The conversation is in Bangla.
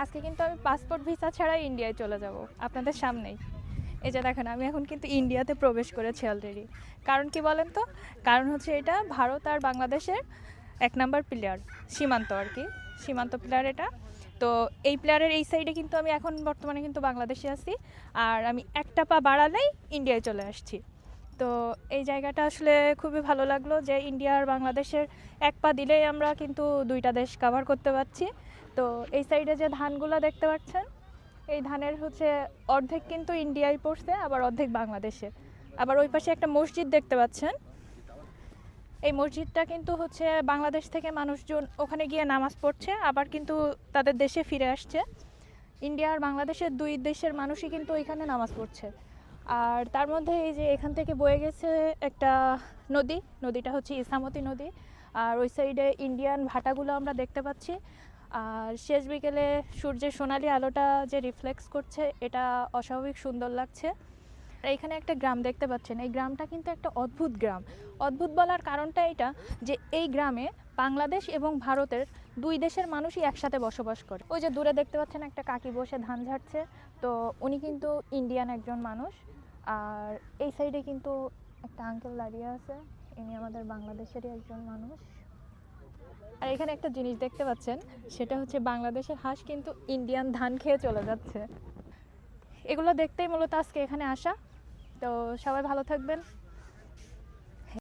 আজকে কিন্তু আমি পাসপোর্ট ভিসা ছাড়া ইন্ডিয়ায় চলে যাব আপনাদের সামনেই। এই যে দেখেন, আমি এখন কিন্তু ইন্ডিয়াতে প্রবেশ করেছি অলরেডি। কারণ কি বলেন তো? কারণ হচ্ছে এটা ভারত আর বাংলাদেশের ১ নাম্বার প্লেয়ার, সীমান্ত আর কি, সীমান্ত প্লেয়ার এটা। তো এই প্লেয়ারের এই সাইডে কিন্তু আমি এখন বর্তমানে কিন্তু বাংলাদেশে আছি, আর আমি একটা পা বাড়ালেই ইন্ডিয়ায় চলে আসছি। তো এই জায়গাটা আসলে খুবই ভালো লাগলো যে ইন্ডিয়া আর বাংলাদেশের এক পা দিলেই আমরা কিন্তু দুইটা দেশ কভার করতে পারছি। তো এই সাইডে যে ধানগুলো দেখতে পাচ্ছেন, এই ধানের হচ্ছে অর্ধেক কিন্তু ইন্ডিয়ায় পড়ছে, আবার অর্ধেক বাংলাদেশে। আবার ওই পাশে একটা মসজিদ দেখতে পাচ্ছেন, এই মসজিদটা কিন্তু হচ্ছে বাংলাদেশ থেকে মানুষজন ওখানে গিয়ে নামাজ পড়ছে, আবার কিন্তু তাদের দেশে ফিরে আসছে। ইন্ডিয়া আর বাংলাদেশের দুই দেশের মানুষই কিন্তু এখানে নামাজ পড়ছে। আর তার মধ্যে এই যে এখান থেকে বয়ে গেছে একটা নদী, নদীটা হচ্ছে ইসামতি নদী। আর ওই সাইডে ইন্ডিয়ান ভাটাগুলো আমরা দেখতে পাচ্ছি। আর শেষ বিকেলে সূর্যের সোনালি আলোটা যে রিফ্লেক্স করছে, এটা অস্বাভাবিক সুন্দর লাগছে। আর এখানে একটা গ্রাম দেখতে পাচ্ছেন, এই গ্রামটা কিন্তু একটা অদ্ভুত গ্রাম। অদ্ভুত বলার কারণটা এটা যে এই গ্রামে বাংলাদেশ এবং ভারতের দুই দেশের মানুষই একসাথে বসবাস করে। ওই যে দূরে দেখতে পাচ্ছেন একটা কাকি বসে ধান ঝাড়ছে, তো উনি কিন্তু ইন্ডিয়ান একজন মানুষ। আর এই সাইডে কিন্তু একটা আঙ্কেল দাঁড়িয়ে আছে, ইনি আমাদের বাংলাদেশেরই একজন মানুষ। আর এখানে একটা জিনিস দেখতে পাচ্ছেন, সেটা হচ্ছে বাংলাদেশের হাঁস কিন্তু ইন্ডিয়ান ধান খেয়ে চলে যাচ্ছে। এগুলো দেখতেই মূলত আজকে এখানে আসা। তো সবাই ভালো থাকবেন।